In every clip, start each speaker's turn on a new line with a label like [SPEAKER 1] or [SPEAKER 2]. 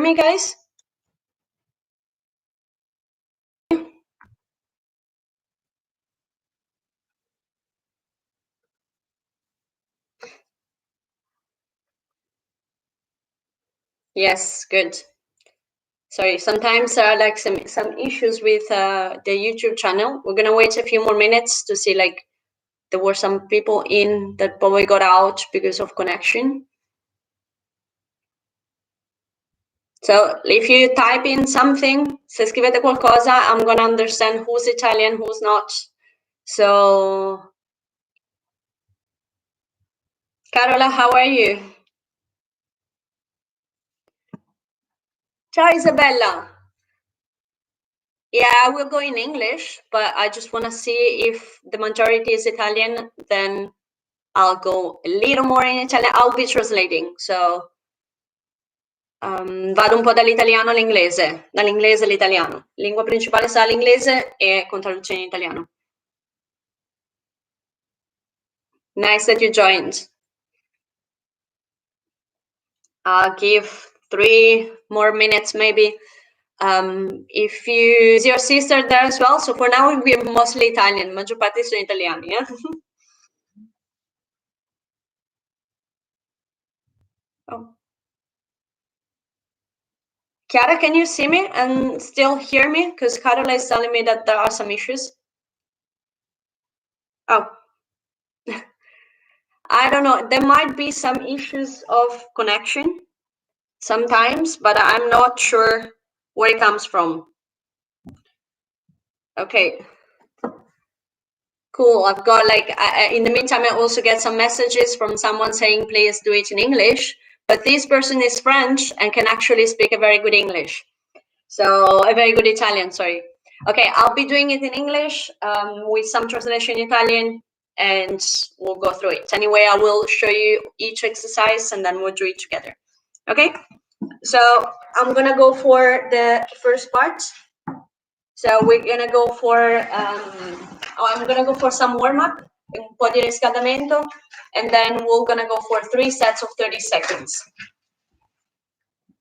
[SPEAKER 1] me, guys? Yes, good. Sorry, sometimes there are like some issues with the YouTube channel. We're gonna wait a few more minutes to see, like, there were some people in that probably got out because of connection. So if you type in something, se scrivete qualcosa, I'm gonna understand who's Italian, who's not. So, Carola, how are you? Ciao, Isabella. Yeah, I will go in English, but I just want to see if the majority is Italian, then I'll go a little more in Italian. I'll be translating, so vado un po' dall'italiano all'inglese, dall'inglese all'italiano. Lingua principale sarà l'inglese e con traduzione in italiano. Nice that you joined. I'll give 3 more minutes maybe. If you, is your sister there as well? So for now we're mostly Italian, maggior parte sono italiani, yeah? Oh. Chiara, can you see me and still hear me? Because Carola is telling me that there are some issues. Oh. I don't know. There might be some issues of connection sometimes, but I'm not sure where it comes from. Okay. Cool. I've got, like, in the meantime, I also get some messages from someone saying, please do it in English. But this person is French and can actually speak a very good English. So a very good Italian, sorry. Okay, I'll be doing it in English with some translation in Italian, and we'll go through it. Anyway, I will show you each exercise and then we'll do it together. Okay, so I'm gonna go for the first part. So we're gonna go for, I'm gonna go for some warm-up, un po' di riscaldamento, and then we're gonna go for 3 sets of 30 seconds.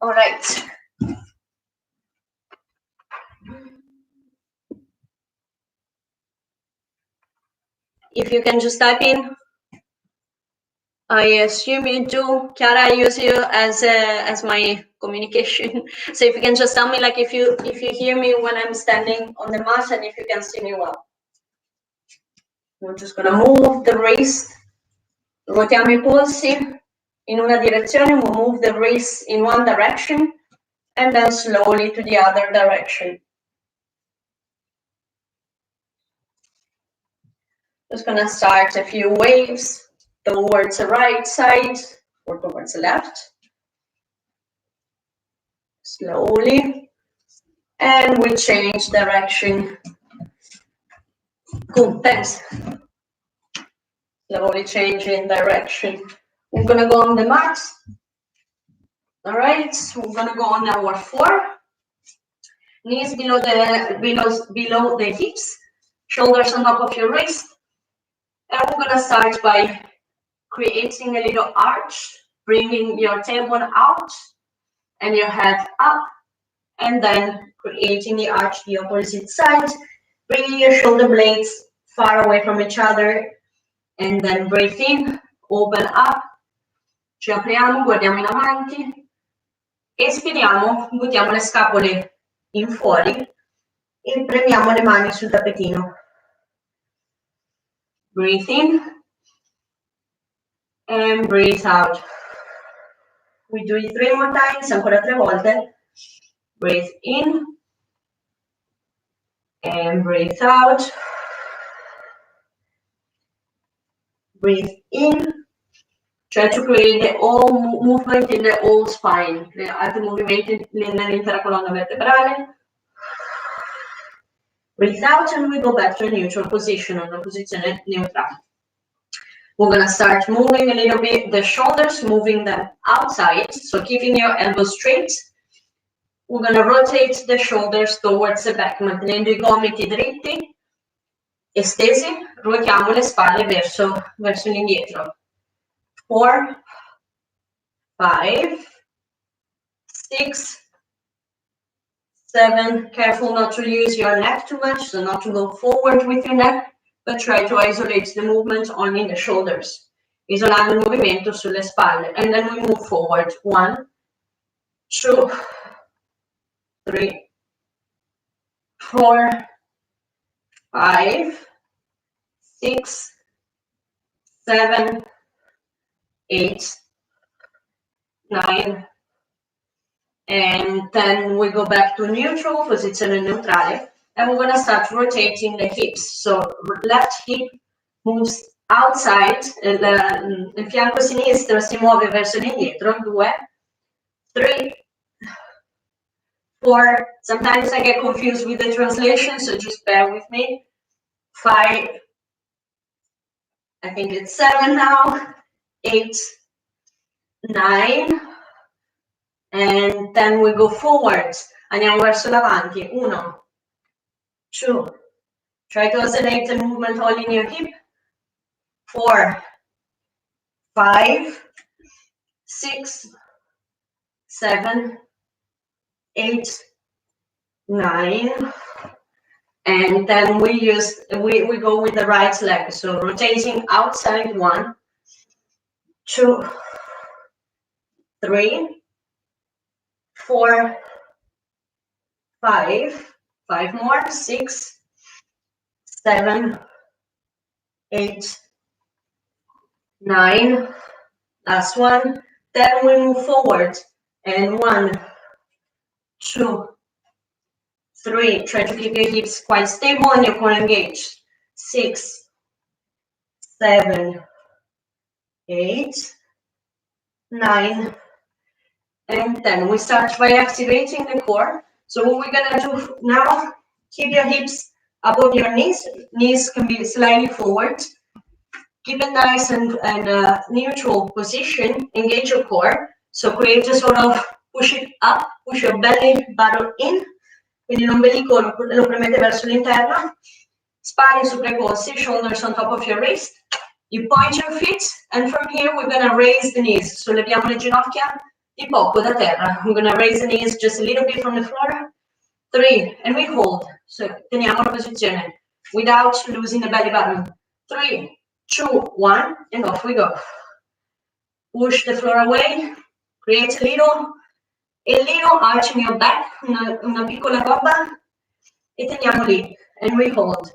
[SPEAKER 1] All right. If you can just type in, I assume you do. Chiara, I use you as my communication. So if you can just tell me, like, if you hear me when I'm standing on the mat and if you can see me well. We're just gonna move the wrist. Ruotiamo I polsi in una direzione. We'll move the wrist in one direction and then slowly to the other direction. Just gonna start a few waves towards the right side or towards the left. Slowly. And we change direction. Cool, thanks. Slowly changing direction. We're gonna go on the mat. All right, we're gonna go on our 4. Knees below the hips, shoulders on top of your wrist. And we're gonna start by creating a little arch, bringing your tailbone out and your head up, and then creating the arch the opposite side, bringing your shoulder blades far away from each other, and then breathe in, open up, ci apriamo, guardiamo in avanti, espiriamo, buttiamo le scapole in fuori e premiamo le mani sul tappetino. Breathe in and breathe out. We do it 3 more times, ancora 3 volte. Breathe in and breathe out. Breathe in, cioè to create the all movement in the whole spine, altri movimenti nell'intera colonna vertebrale. Breathe out and we go back to a neutral position, una posizione neutrale. We're gonna start moving a little bit the shoulders, moving them outside, so keeping your elbows straight. We're gonna rotate the shoulders towards the back, mantenendo I gomiti dritti, estesi, ruotiamo le spalle verso l'indietro. 4, 5, 6, 7. Careful not to use your neck too much, so not to go forward with your neck, but try to isolate the movement only in the shoulders, isolando il movimento sulle spalle. And then we move forward. 1, 2, 3, 4, 5, 6, 7, 8, 9, and then we go back to neutral, posizione neutrale, and we're going to start rotating the hips. So left hip moves outside, il fianco sinistro si muove verso l'indietro. 2, 3, 4. Sometimes I get confused with the translation, so just bear with me. 5, I think it's 7 now. 8, 9, and then we go forwards. Andiamo verso l'avanti. 1, 2. Try to isolate the movement all in your hip. 4, 5, 6, 7, 8, 9, and then we go with the right leg. So rotating outside. 1, 2, 3, 4, 5. 5 more. 6, 7, 8, 9. Last one. Then we move forward. And 1, 2, 3. Try to keep your hips quite stable and your core engaged. 6, 7, 8, 9, and 10. We start by activating the core. So what we're gonna do now, keep your hips above your knees. Knees can be slightly forward. Keep it nice and neutral position. Engage your core. So create a sort of push it up, push your belly button in. Quindi l'ombelico lo premete verso l'interno. Spalle sopra i polsi, shoulders on top of your wrist. You point your feet, and from here we're gonna raise the knees. Solleviamo le ginocchia di poco da terra. We're gonna raise the knees just a little bit from the floor. 3, and we hold. So teniamo la posizione without losing the belly button. 3, 2, 1, and off we go. Push the floor away. Create a little arch in your back, una piccola gobba, e teniamo lì. And we hold.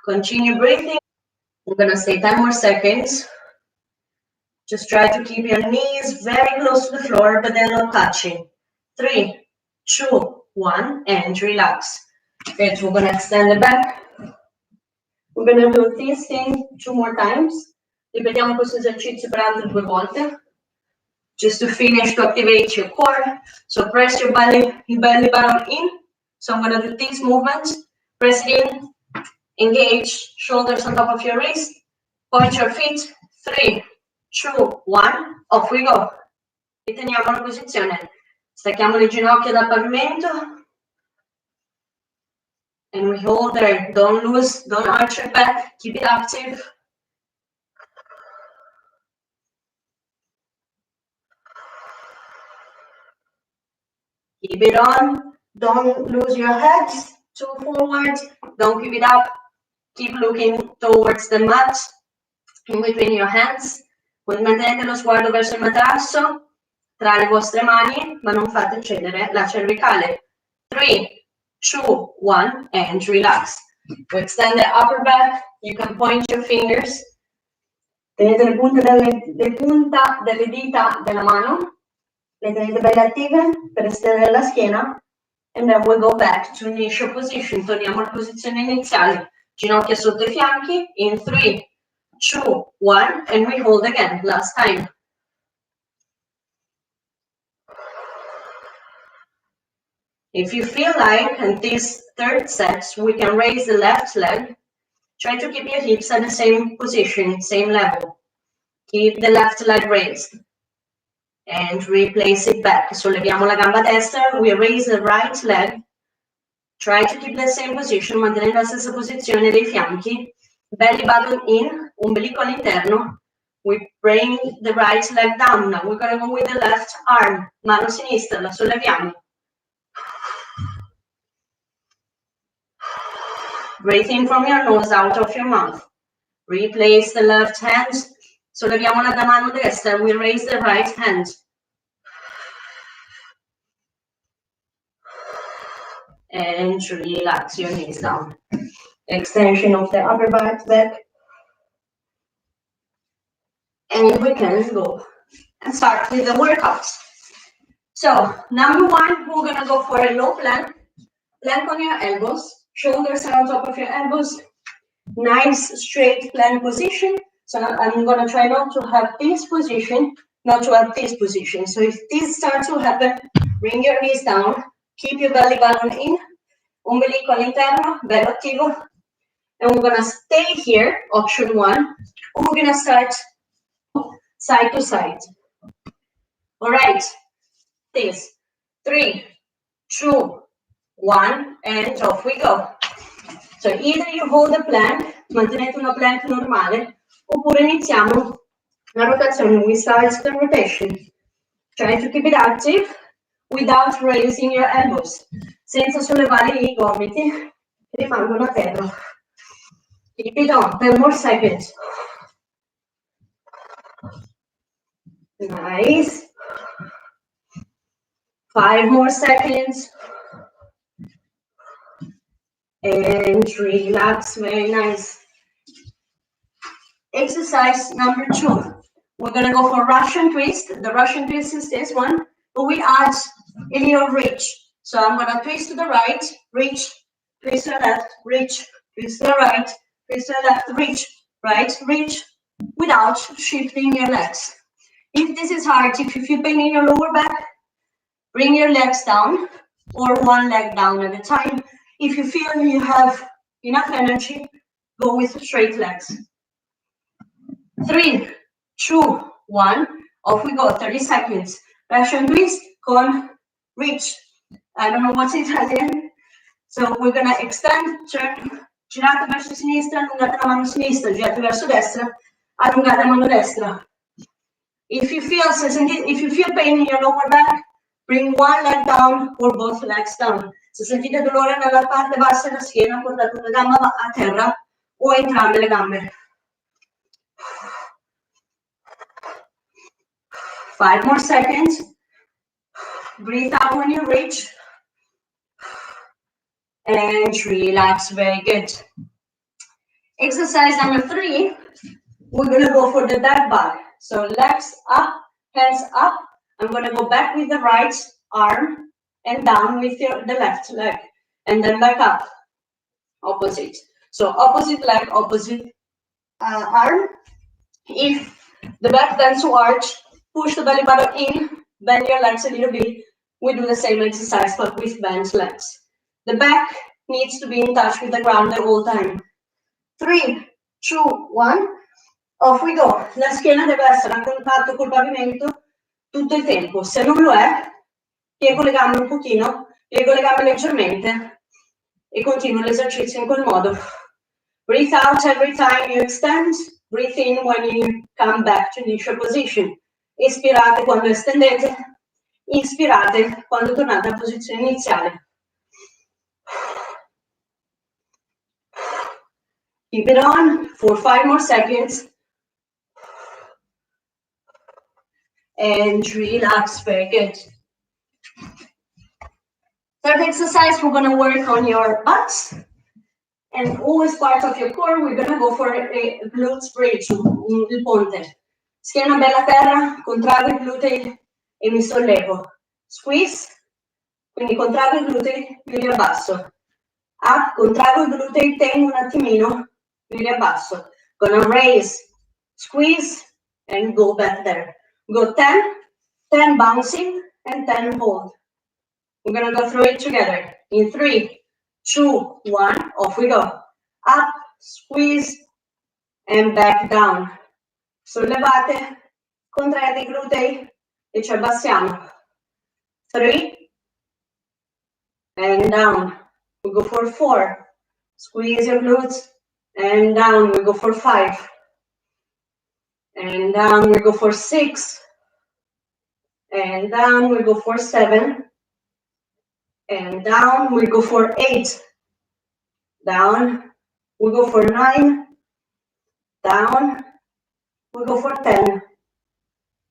[SPEAKER 1] Continue breathing. We're gonna stay 10 more seconds. Just try to keep your knees very close to the floor, but they're not touching. 3, 2, 1, and relax. Good, we're gonna extend the back. We're gonna do this thing 2 more times. Ripetiamo questo esercizio per altre 2 volte. Just to finish, to activate your core. So press your belly button in. So I'm gonna do these movements. Press it in. Engage, shoulders on top of your wrist. Point your feet. 3, 2, 1, off we go. Riteniamo la posizione. Stacchiamo le ginocchia dal pavimento. And we hold there. Don't lose, don't arch your back. Keep it active. Keep it on. Don't lose your head too forward. Don't give it up. Keep looking towards the mat, in between your hands. Mantenete lo sguardo verso il materasso, tra le vostre mani, ma non fate cedere la cervicale. 3, 2, 1, and relax. To extend the upper back, you can point your fingers. Tenete le punte delle dita della mano, le tenete belle attive per estendere la schiena. And then we go back to initial position. Torniamo alla posizione iniziale. Ginocchia sotto i fianchi. In 3, 2, 1, and we hold again. Last time. If you feel like in this third set, we can raise the left leg. Try to keep your hips at the same position, same level. Keep the left leg raised. And replace it back. Solleviamo la gamba destra. We raise the right leg. Try to keep the same position, mantenere la stessa posizione dei fianchi. Belly button in, ombelico all'interno. We bring the right leg down. Now we're going to go with the left arm. Mano sinistra, la solleviamo. Breathe in from your nose, out of your mouth. Replace the left hand. Solleviamo la mano destra. We raise the right hand. And relax your knees down. Extension of the upper back. And we can go and start with the workouts. So, number one, we're gonna go for a low plank. Plank on your elbows. Shoulders are on top of your elbows. Nice straight plank position. So I'm gonna try not to have this position, not to have this position. So if this starts to happen, bring your knees down. Keep your belly button in. Ombelico all'interno, bello attivo. And we're gonna stay here, option one. And we're gonna start side to side. All right, this, 3, 2, 1, and off we go. So either you hold a plank, mantenete una plank normale, oppure iniziamo la rotazione. We start the rotation. Try to keep it active without raising your elbows. Senza sollevare i gomiti che rimangono a terra. Keep it on, 10 more seconds. Nice. 5 more seconds. And relax, very nice. Exercise number 2. We're gonna go for Russian twist. The Russian twist is this one, but we add a little reach. So I'm gonna twist to the right, reach, twist to the left, reach, twist to the right, twist to the left, reach, right, reach, without shifting your legs. If this is hard, if you feel pain in your lower back, bring your legs down or one leg down at a time. If you feel you have enough energy, go with straight legs. 3, 2, 1, off we go, 30 seconds. Russian twist con reach. I don't know what's Italian. So we're gonna extend, turn, girate verso sinistra, allungate la mano sinistra, girate verso destra, allungate la mano destra. If you feel pain in your lower back, bring one leg down or both legs down. Se sentite dolore nella parte bassa della schiena, portate una gamba a terra o entrambe le gambe. 5 more seconds. Breathe out when you reach. And relax, very good. Exercise number 3, we're gonna go for the back bar. So legs up, hands up. I'm gonna go back with the right arm and down with the left leg. And then back up, opposite. So opposite leg, opposite arm. If the back tends to arch, push the belly button in, bend your legs a little bit. We do the same exercise, but with bent legs. The back needs to be in touch with the ground the whole time. 3, 2, 1, off we go. La schiena deve essere a contatto col pavimento tutto il tempo. Se non lo è, piego le gambe un pochino, piego le gambe leggermente e continuo l'esercizio in quel modo. Breathe out every time you extend. Breathe in when you come back to initial position. Espirate quando estendete. Inspirate quando tornate alla posizione iniziale. Keep it on for 5 more seconds. And relax, very good. Third exercise, we're going to work on your butt. And always part of your core, we're going to go for a glutes bridge, il ponte. Schiena bella a terra, contrago i glutei e mi sollevo. Squeeze, quindi contrago i glutei, mi riabbasso. Up, contrago i glutei, tengo un attimino, mi riabbasso. Gonna raise, squeeze, and go back there. Go 10, 10 bouncing, and 10 hold. We're gonna go through it together. In 3, 2, 1, off we go. Up, squeeze, and back down. Sollevate, contraete i glutei e ci abbassiamo. 3, and down. We go for 4. Squeeze your glutes, and down. We go for 5. And down, we go for 6. And down, we go for 7. And down, we go for 8. Down, We go for 9, down, we go for 10.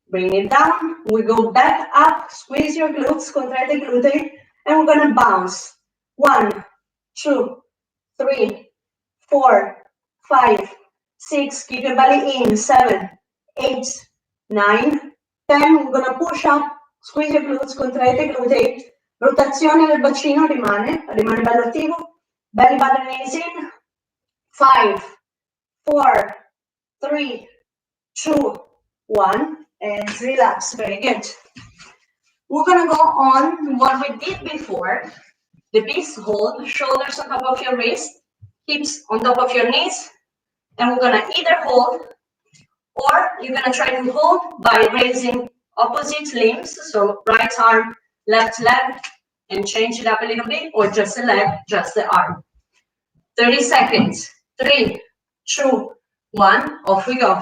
[SPEAKER 1] Bring it down, we go back up, squeeze your glutes, contract the glute, and we're gonna bounce. 1, 2, 3, 4, 5, 6, keep your belly in, 7, 8, 9, 10, we're gonna push up, squeeze your glutes, contract the glute, rotazione del bacino rimane bello attivo, belly button is in, 5, 4, 3, 2, 1, and relax, very good. We're gonna go on what we did before, the beast hold, shoulders on top of your wrist, hips on top of your knees, and we're gonna either hold, or you're gonna try to hold by raising opposite limbs, so right arm, left leg, and change it up a little bit, or just the leg, just the arm. 30 seconds, 3, 2, 1, off we go.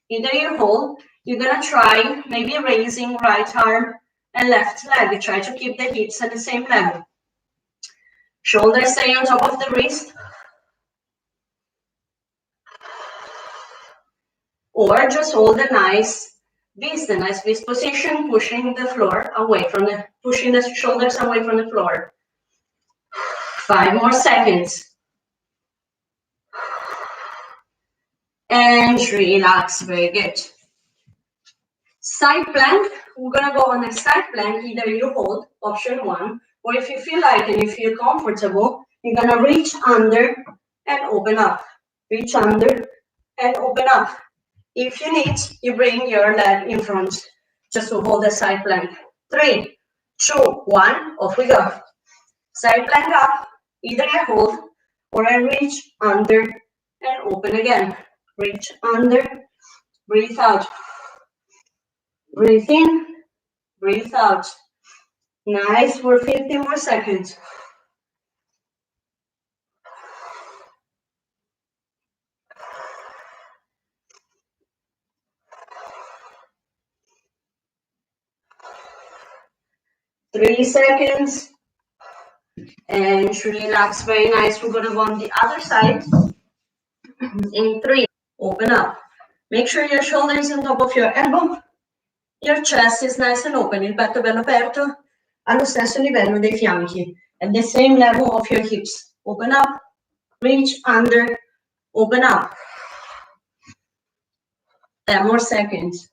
[SPEAKER 1] Either you hold, you're gonna try maybe raising right arm and left leg. Try to keep the hips at the same level. Shoulders stay on top of the wrist. Or just hold a nice beast position, pushing the floor away from the, pushing the shoulders away from the floor. 5 more seconds. And relax, very good. Side plank, we're gonna go on a side plank, either you hold, option 1, or if you feel like and you feel comfortable, you're gonna reach under and open up. Reach under and open up. If you need, you bring your leg in front just to hold the side plank. 3, 2, 1, off we go. Side plank up, either I hold or I reach under and open again. Reach under, breathe out. Breathe in, breathe out. Nice, for 50 more seconds. Three seconds. And relax, very nice. We're gonna go on the other side. In 3, open up. Make sure your shoulder is on top of your elbow. Your chest is nice and open. Il petto bello aperto, allo stesso livello dei fianchi. At the same level of your hips. Open up, reach under, open up. 10 more seconds.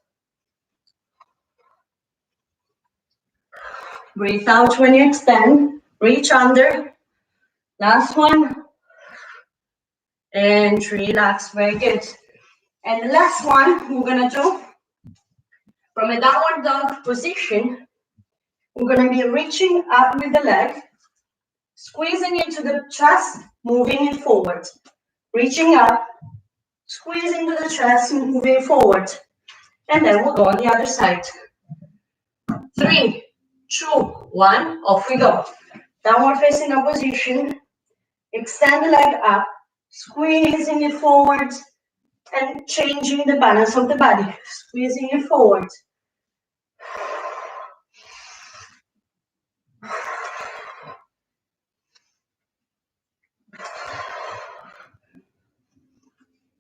[SPEAKER 1] Breathe out when you extend. Reach under. Last one. And relax, very good. And the last one we're gonna do from a downward dog position. We're gonna be reaching up with the leg, squeezing into the chest, moving it forward. Reaching up, squeezing to the chest, moving forward. And then we'll go on the other side. 3, 2, 1, off we go. Downward facing dog position. Extend the leg up, squeezing it forward, and changing the balance of the body, squeezing it forward.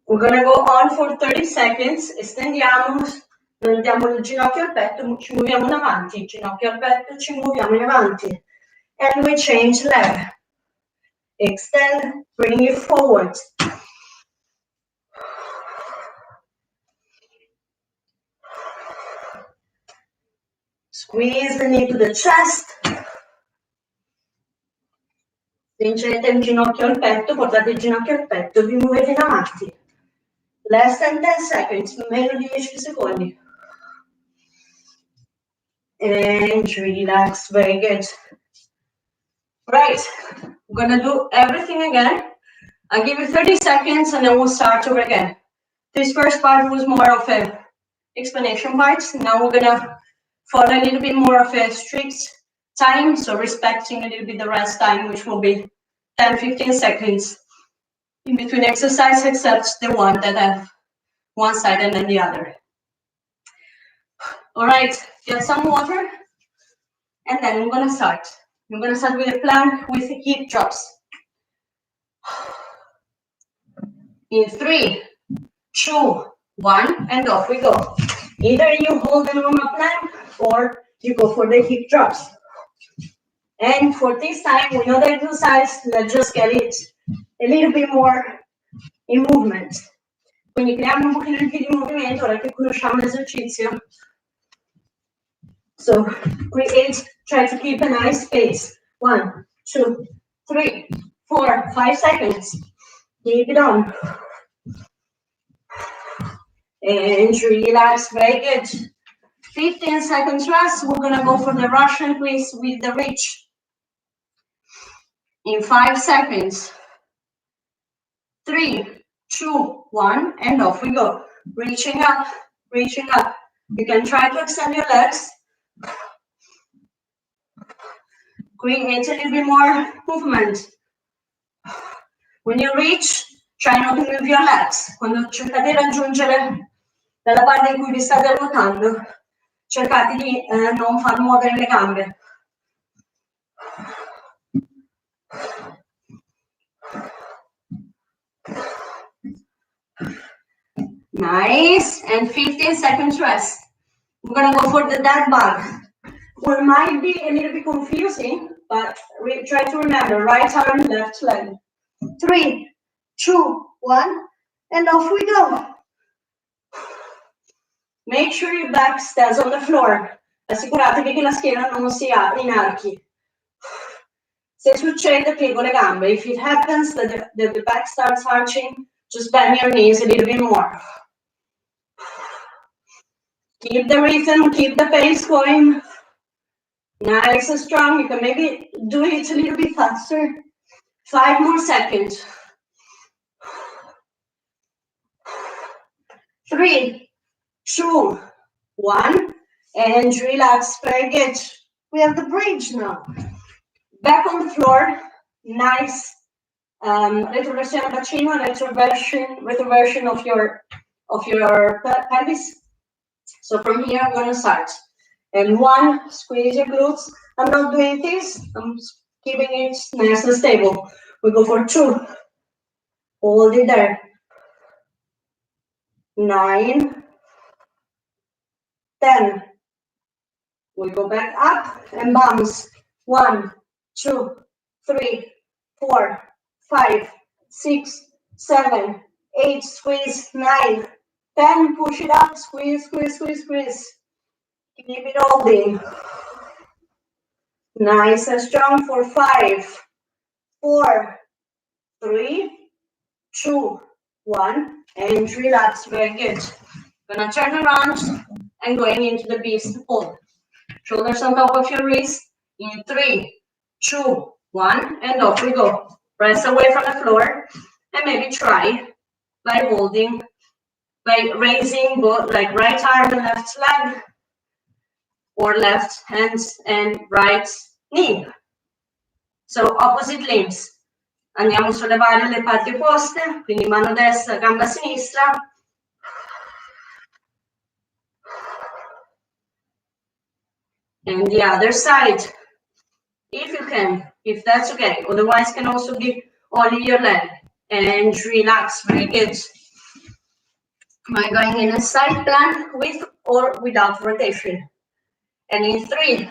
[SPEAKER 1] We're gonna go on for 30 seconds, estendiamo, non diamo il ginocchio al petto, ci muoviamo in avanti, ginocchio al petto, ci muoviamo in avanti. And we change leg. Extend, bring it forward. Squeeze the knee to the chest. Stringete il ginocchio al petto, portate il ginocchio al petto e vi muovete in avanti. Less than 10 seconds, meno di 10 secondi. And relax, very good. Right, we're gonna do everything again. I'll give you 30 seconds and then we'll start over again. This first part was more of an explanation part. Now we're gonna follow a little bit more of a strict time, so respecting a little bit the rest time, which will be 10-15 seconds in between exercise, except the one that have one side and then the other. All right, get some water, and then we're gonna start. I'm gonna start with a plank with hip drops. In 3, 2, 1, and off we go. Either you hold the normal plank or you go for the hip thrust. And for this time, we know the exercise, let's just get it a little bit more in movement. Quindi creiamo un pochino anche di movimento, ora che conosciamo l'esercizio. So create, try to keep a nice pace. 1, 2, 3, 4, 5 seconds. Keep it on. And relax, very good. 15 seconds rest. We're gonna go for the Russian twist with the reach. In 5 seconds. 3, 2, 1, and off we go. Reaching up, reaching up. You can try to extend your legs. Create a little bit more movement. When you reach, try not to move your legs. Quando cercate di raggiungere dalla parte in cui vi state ruotando, cercate di non far muovere le gambe. Nice, and 15 seconds rest. We're gonna go for the dead bug. What might be a little bit confusing, but try to remember, right arm, left leg. 3, 2, 1, and off we go. Make sure your back stays on the floor. Assicuratevi che la schiena non si inarchi. Se succede, piego le gambe. If it happens that the back starts arching, just bend your knees a little bit more. Keep the rhythm, keep the pace going. Nice and strong. You can maybe do it a little bit faster. 5 more seconds. 3, 2, 1, and relax. Very good. We have the bridge now. Back on the floor. Nice retroversion bacino, retroversion of your pelvis. So from here, I'm going to start. And 1, squeeze your glutes. I'm not doing this. I'm keeping it nice and stable. We go for 2. Hold it there. 9, 10. We go back up and bounce. 1, 2, 3, 4, 5, 6, 7, 8. Squeeze. 9, 10. Push it up. Squeeze, squeeze, squeeze, squeeze. Keep it holding. Nice and strong for 5, 4, 3, 2, 1, and relax. Very good. Gonna turn around and going into the beast hold. Shoulders on top of your wrist. In 3, 2, 1, and off we go. Press away from the floor and maybe try by holding, by raising both like right arm and left leg, or left hands and right knee. So opposite limbs. Andiamo a sollevare le parti opposte, quindi mano destra, gamba sinistra. And the other side, if you can, if that's okay. Otherwise, can also be only your leg. And relax, very good. Am I going in a side plank with or without rotation? And in 3,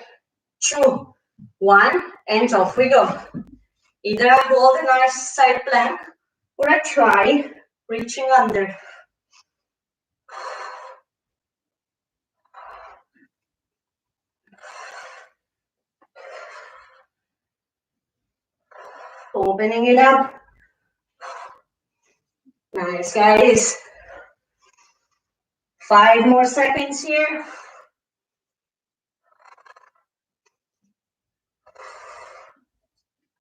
[SPEAKER 1] 2, 1, and off we go. Either I hold a nice side plank or I try reaching under. Opening it up. Nice, guys. 5 more seconds here.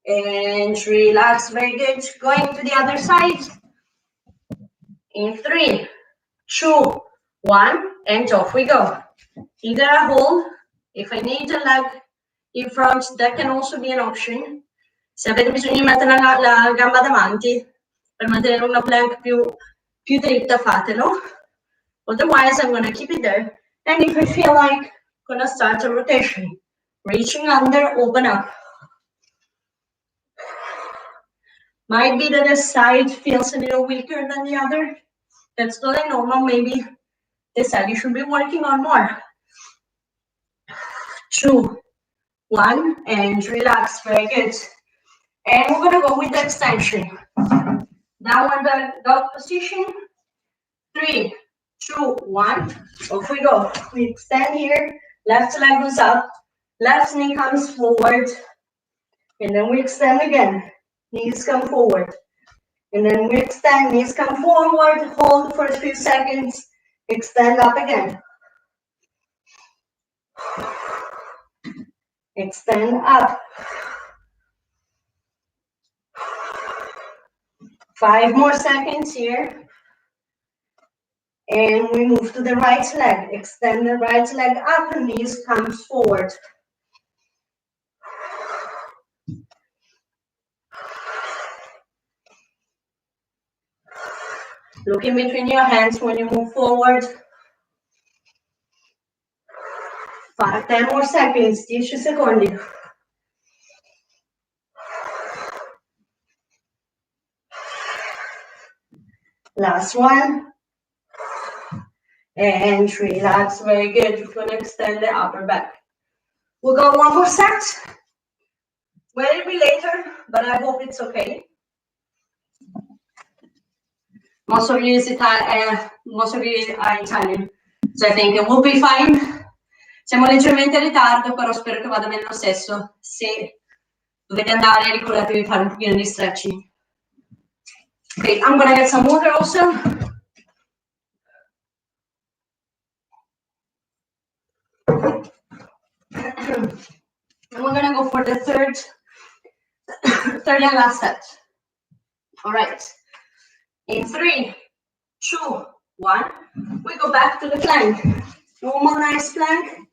[SPEAKER 1] And relax, very good. Going to the other side. In 3, 2, 1, and off we go. Either I hold, if I need a leg in front, that can also be an option. Se avete bisogno di mettere la gamba davanti per mantenere una plank più dritta, fatelo. Otherwise, I'm going to keep it there. And if I feel like I'm going to start a rotation, reaching under, open up. Might be that a side feels a little weaker than the other. That's totally normal. Maybe this side you should be working on more. 2, 1, and relax. Very good. And we're gonna go with the extension. Downward dog position. 3, 2, 1. Off we go. We extend here. Left leg goes up. Left knee comes forward. And then we extend again. Knees come forward. And then we extend. Knees come forward. Hold for a few seconds. Extend up again. Extend up. 5 more seconds here. And we move to the right leg. Extend the right leg up, and knees comes forward. Look in between your hands when you move forward. 10 more seconds, 10 secondi. Last one. And relax, very good. You're gonna extend the upper back. We'll go one more set. Will it be later, but I hope it's okay. Most of you are Italian, so I think it will be fine. Siamo leggermente in ritardo, però spero che vada bene lo stesso. Se dovete andare, ricordatevi di fare un pochino di stretching. Okay, I'm gonna get some water also. And we're gonna go for the third and last set. All right. In 3, 2, 1, we go back to the plank. Normal, nice plank.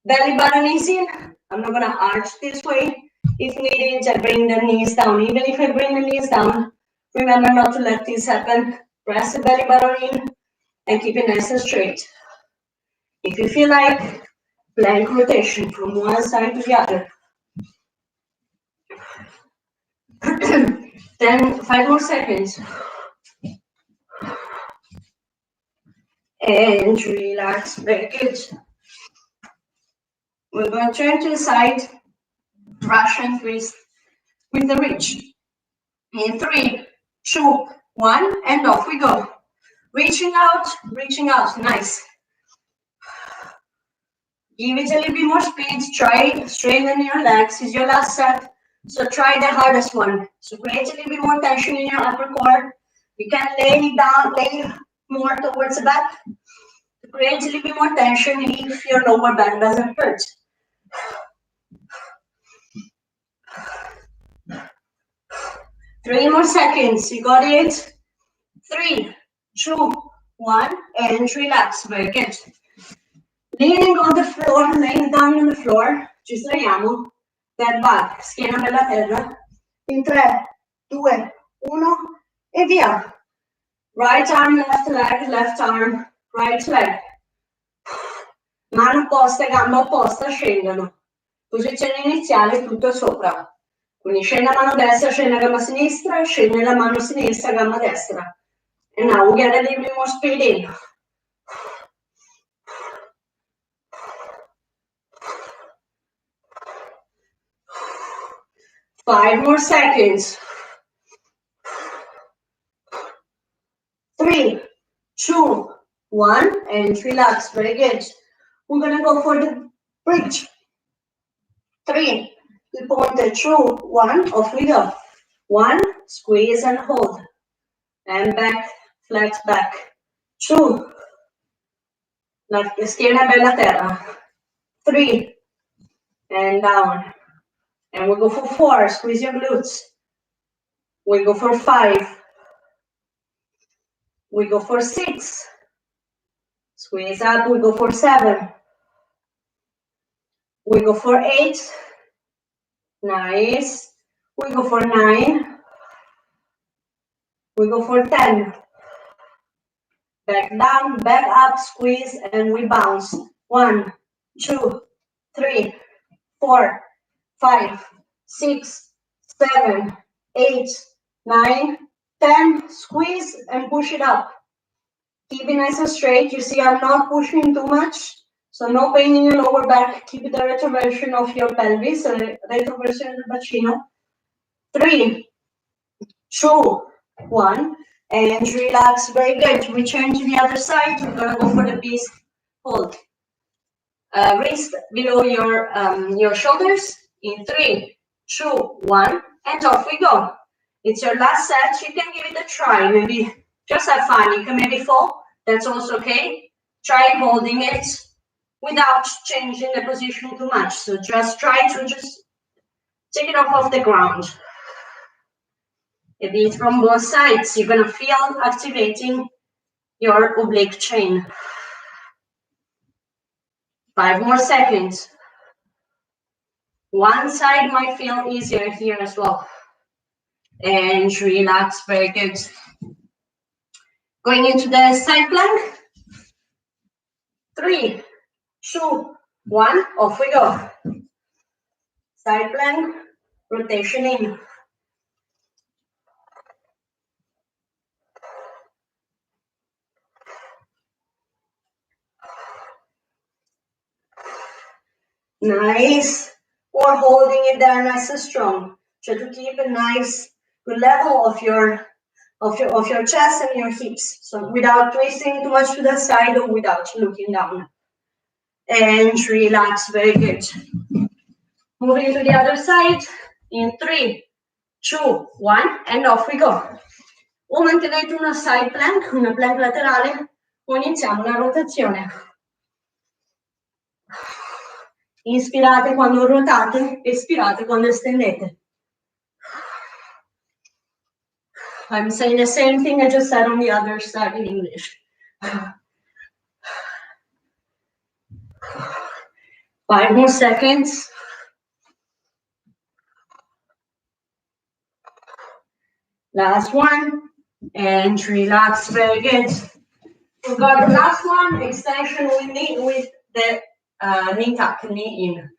[SPEAKER 1] Belly button is in. I'm not gonna arch this way. If needed, I bring the knees down. Even if I bring the knees down, remember not to let this happen. Press the belly button in and keep it nice and straight. If you feel like, plank rotation from one side to the other. 5 more seconds. And relax, very good. We're going to turn to the side, Russian twist with the reach. In 3, 2, 1, and off we go. Reaching out, nice. Give it a little bit more speed. Try straighten your legs. It's your last set, so try the hardest one. So create a little bit more tension in your upper core. You can lay more towards the back to create a little bit more tension if your lower back doesn't hurt. Three more seconds. You got it. 3, 2, 1, and relax. Very good. Leaning on the floor, laying down on the floor, ci sdraiamo, head back, schiena bella terra, in 3, 2, 1, e via. Right arm, left arm, right leg. Mano opposta, gamba opposta, scendono. Posizione iniziale, tutto sopra. Quindi scende la mano destra, scende la gamba sinistra, scende la mano sinistra, gamba destra. And now we get a little bit more speed in. 5 more seconds. 3, 2, 1, and relax. Very good. We're gonna go for the bridge. 3, il ponte, 2, 1, off we go. 1, squeeze and hold. And back, flex back. 2, la schiena bella terra. 3, and down. And we go for 4, squeeze your glutes. We go for 5. We go for 6. Squeeze up, we go for 7. We go for 8. Nice. We go for 9. We go for 10. Back down, back up, squeeze, and we bounce. 1, 2, 3, 4, 5, 6, 7, 8, 9, 10, squeeze and push it up. Keep it nice and straight. You see, I'm not pushing too much, so no pain in your lower back. Keep the retroversion of your pelvis, retroversion del bacino. 3, 2, 1, and relax. Very good. Return to the other side. We're gonna go for the beast hold. Wrist below your shoulders. In 3, 2, 1, and off we go. It's your last set. You can give it a try. Maybe just have fun. You can maybe fall. That's also okay. Try holding it without changing the position too much. So just try to just take it off the ground. A bit from both sides. You're gonna feel activating your oblique chain. 5 more seconds. One side might feel easier here as well. And relax, very good. Going into the side plank. 3, 2, 1, off we go. Side plank, rotation in. Nice. Or holding it there nice and strong. Try to keep a nice, good level of your chest and your hips. So without twisting too much to the side or without looking down. And relax, very good. Moving to the other side in 3, 2, 1, and off we go. O mantenete una side plank, una plank laterale, o iniziamo una rotazione. Inspirate quando ruotate, espirate quando estendete. I'm saying the same thing I just said on the other side in English. 5 more seconds. Last one, and relax, very good. We've got the last one, extension with the knee tuck, knee in.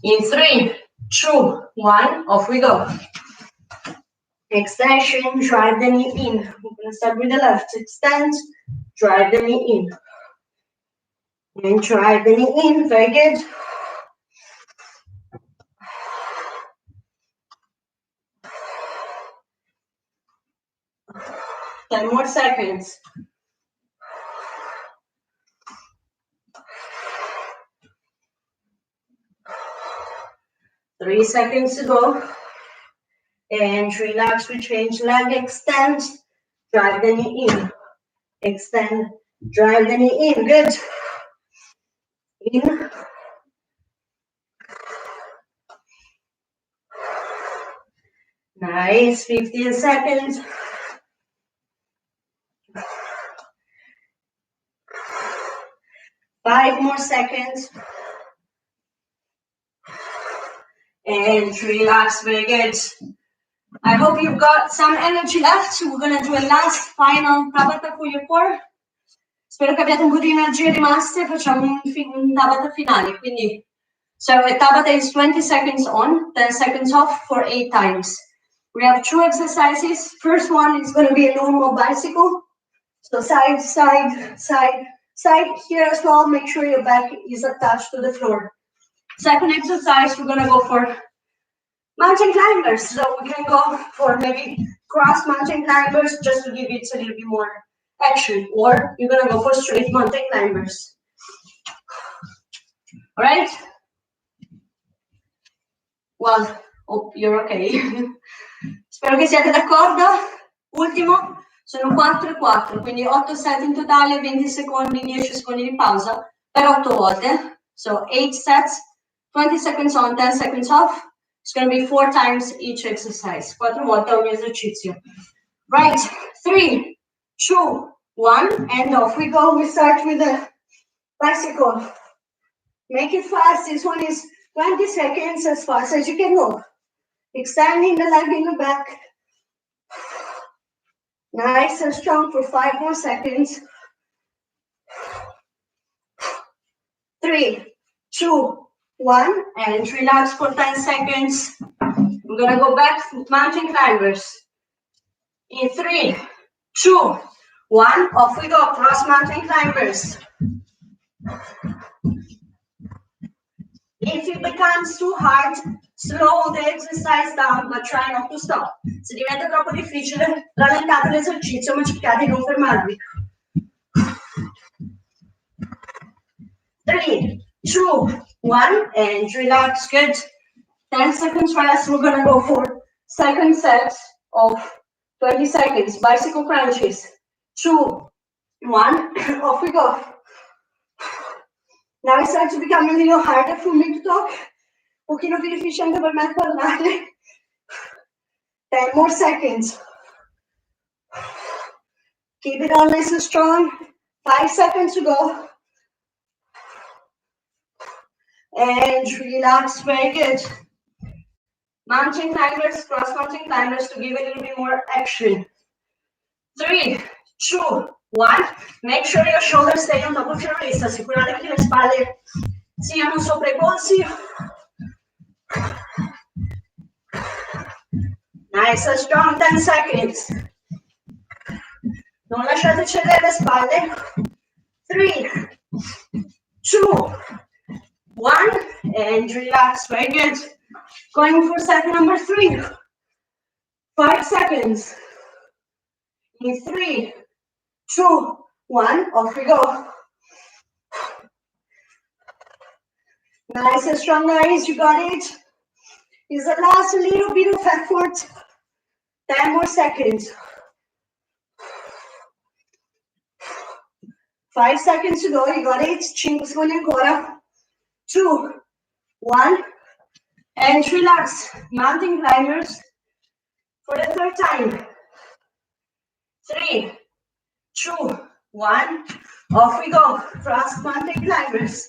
[SPEAKER 1] In 3, 2, 1, off we go. Extension, drive the knee in. We're gonna start with the left, extend, drive the knee in. And drive the knee in, very good. Ten more seconds. Three seconds to go. And relax, we change leg, extend, drive the knee in. Extend, drive the knee in, good. In. Nice, 15 seconds. Five more seconds. And relax, very good. I hope you've got some energy left. We're gonna do a last final tabata for your core. Spero che abbiate un po' di energie rimaste. Facciamo un tabata finale. Quindi, so a tabata is 20 seconds on, 10 seconds off for 8 times. We have 2 exercises. First one is going to be a normal bicycle. So side, side, side, side. Here as well, make sure your back is attached to the floor. Second exercise, we're going to go for mountain climbers. So we can go for maybe cross mountain climbers just to give it a little bit more action. Or you're going to go for straight mountain climbers. All right? Well, hope you're okay. Spero che siate d'accordo. Ultimo, sono 4 e 4, quindi 8 set in totale, 20 secondi, 10 secondi di pausa per 8 volte. So 8 sets, 20 seconds on, 10 seconds off. It's going to be 4 times each exercise. 4 volte ogni esercizio. Right, 3, 2, 1, and off we go. We start with the bicycle. Make it fast. This one is 20 seconds, as fast as you can move. Extending the leg in the back. Nice and strong for 5 more seconds. 3, 2, 1, and relax for 10 seconds. We're gonna go back to mountain climbers. In 3, 2, 1, off we go. Cross mountain climbers. If it becomes too hard, slow the exercise down, but try not to stop. Se diventa troppo difficile, rallentate l'esercizio, ma cercate di non fermarvi. 3, 2, 1, and relax. Good. 10 seconds rest. We're gonna go for second set of 20 seconds. Bicycle crunches. 2, 1, off we go. Now it starts to become a little harder for me to talk. Un pochino più difficile anche per me parlare. 10 more seconds. Keep it on nice and strong. 5 seconds to go. And relax, very good. Mountain climbers, cross mountain climbers to give a little bit more action. 3, 2, 1. Make sure your shoulders stay on top of your wrist. Assicuratevi che le spalle siano sopra I polsi. Nice and strong, 10 seconds. Non lasciate cedere le spalle. 3, 2, 1, and relax, very good. Going for set number 3. 5 seconds. In 3, 2, 1, off we go. Nice and strong, guys, you got it. Is the last little bit of effort. 10 more seconds. 5 seconds to go, you got it. 5 secondi ancora. 2, 1, and relax. Mountain climbers for the third time. 3, 2, 1, off we go. Cross mountain climbers.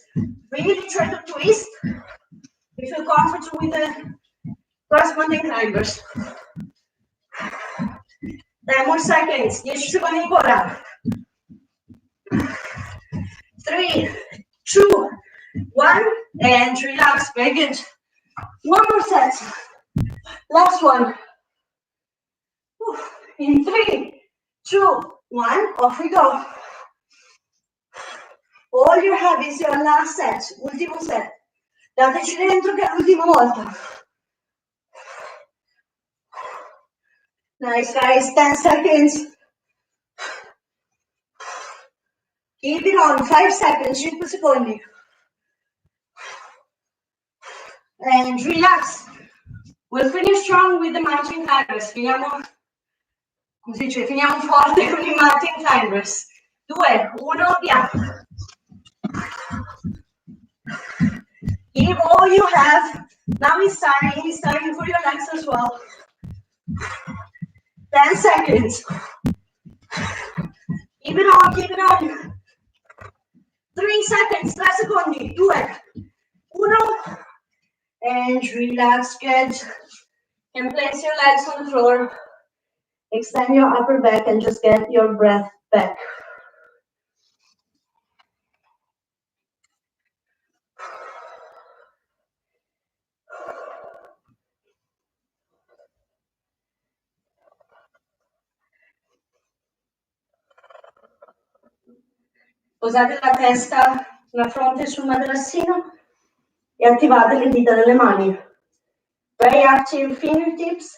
[SPEAKER 1] Really try to twist. If you feel comfortable with the cross mountain climbers. 10 more seconds. 10 secondi ancora. 3, 2, 1, and relax. Very good. One more set. Last one. In 3, 2, 1, off we go. All you have is your last set. Ultimo set. Dateci dentro che è l'ultima volta. Nice, guys. 10 seconds. Keep it on. 5 seconds. 5 secondi. And relax. We'll finish strong with the mountain climbers. Finiamo, come si dice, finiamo forte con I mountain climbers. 2, 1, via. Give all you have. Now he's starting for your legs as well. 10 seconds. Keep it on, keep it on. 3 seconds, 3 secondi. 2, 1. And relax, good. And place your legs on the floor. Extend your upper back and just get your breath back. Posate la testa, la fronte sul materassino e attivate le dita delle mani. Very active fingertips,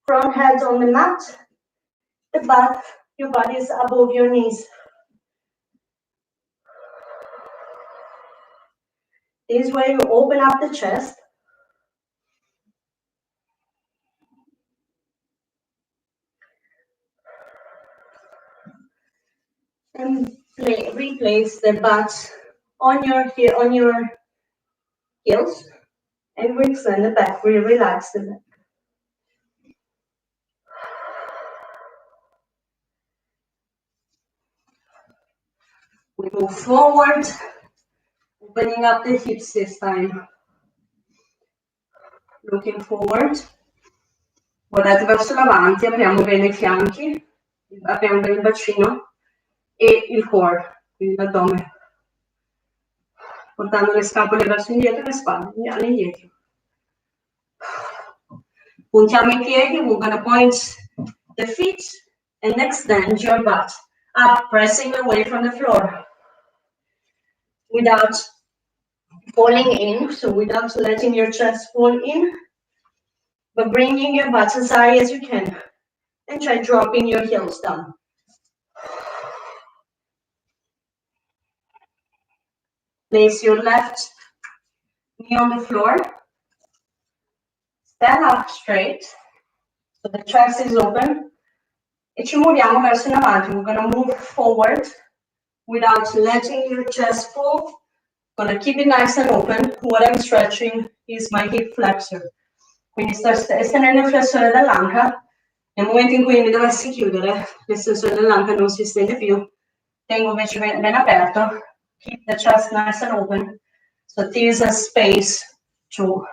[SPEAKER 1] front head on the mat, the back, your body is above your knees. This way you open up the chest. And replace the butt on your heels and we extend the back, we relax the back. We move forward, opening up the hips this time. Looking forward. Guardate verso l'avanti, apriamo bene I fianchi, apriamo bene il bacino e il core, quindi l'addome. Portando le scapole verso indietro e le spalle, indietro. Puntiamo I piedi, we're gonna point the feet and extend your butt up, pressing away from the floor without falling in, so without letting your chest fall in, but bringing your butt as high as you can, and try dropping your heels down. Place your left knee on the floor, stand up straight, so the chest is open, e ci muoviamo verso in avanti. We're gonna move forward without letting your chest fall. Gonna keep it nice and open. What I'm stretching is my hip flexor. Quindi sto estendendo il flessore dell'anca. Nel momento in cui mi dovessi chiudere, l'estensore dell'anca non si estende più. Tengo invece ben aperto. Keep the chest nice and open. So there is a space to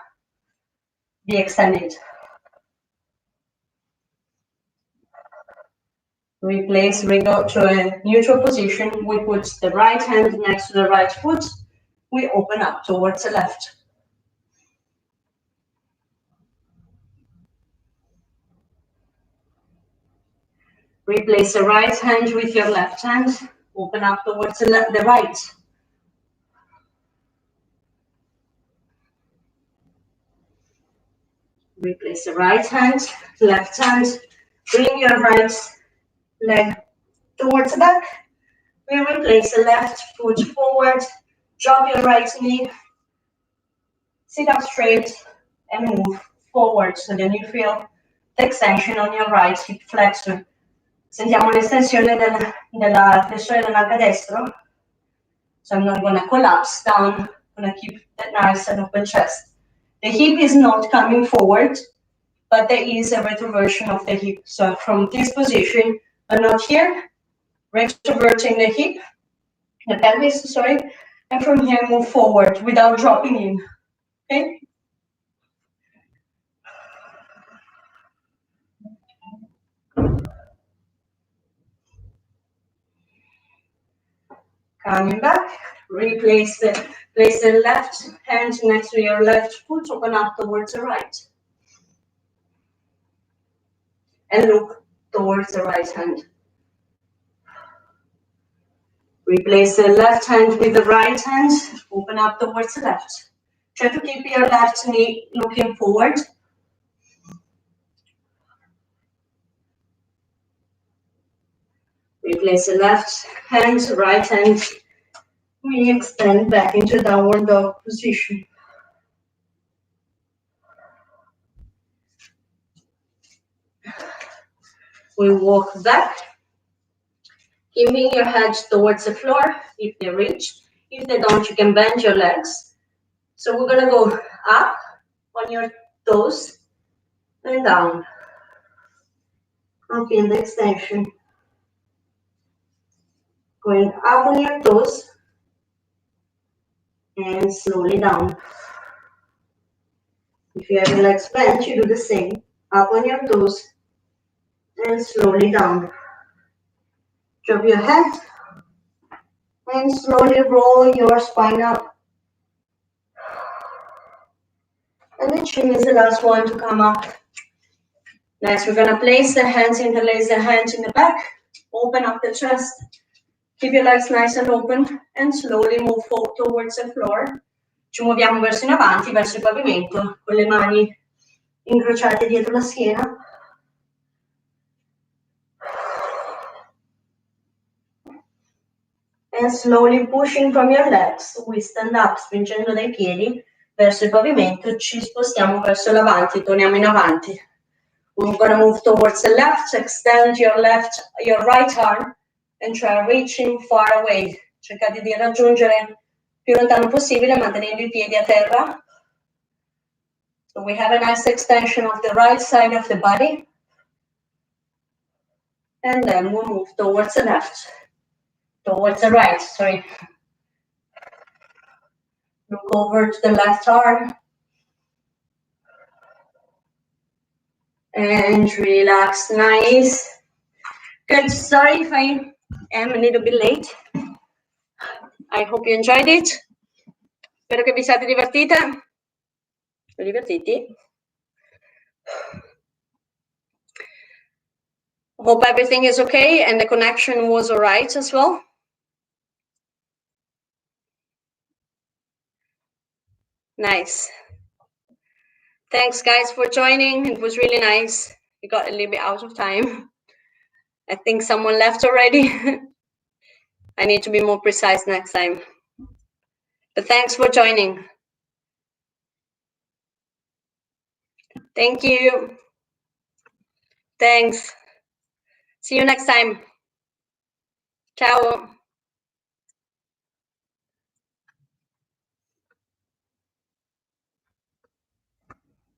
[SPEAKER 1] be extended. We go to a neutral position. We put the right hand next to the right foot. We open up towards the left. Replace the right hand with your left hand. Open up towards the right. Replace the right hand, left hand. Bring your right leg towards the back. We replace the left foot forward. Drop your right knee. Sit up straight and move forward. So then you feel the extension on your right hip flexor. Sentiamo l'estensione della flessore dell'anca destro. So I'm not going to collapse down. I'm going to keep that nice and open chest. The hip is not coming forward, but there is a retroversion of the hip. So from this position, but not here, retroverting the hip, the pelvis, sorry, and from here move forward without dropping in. Okay? Coming back, place the left hand next to your left foot, open up towards the right. And look towards the right hand. Replace the left hand with the right hand, open up towards the left. Try to keep your left knee looking forward. Replace the left hand, right hand. We extend back into downward dog position. We walk back, keeping your head towards the floor if they reach. If they don't, you can bend your legs. So we're gonna go up on your toes and down. Okay, in the extension. Going up on your toes and slowly down. If you have your legs bent, you do the same. Up on your toes and slowly down. Drop your head and slowly roll your spine up. And the chin is the last one to come up. Next, we're gonna place the hands, interlace the hands in the back, open up the chest, keep your legs nice and open, and slowly move forward towards the floor. Ci muoviamo verso in avanti, verso il pavimento, con le mani incrociate dietro la schiena. And slowly pushing from your legs, we stand up, spingendo dai piedi verso il pavimento, ci spostiamo verso l'avanti, torniamo in avanti. We're going to move towards the left, extend your right arm, and try reaching far away. Cercate di raggiungere più lontano possibile, mantenendo i piedi a terra. So we have a nice extension of the right side of the body. And then we'll move towards the left. Towards the right, sorry. Look over to the left arm. And relax, nice. Good, sorry if I am a little bit late. I hope you enjoyed it. Spero che vi siate divertite. Divertiti. Hope everything is okay and the connection was all right as well. Nice. Thanks, guys, for joining. It was really nice. We got a little bit out of time. I think someone left already. I need to be more precise next time. But thanks for joining. Thank you. Thanks. See you next time. Ciao.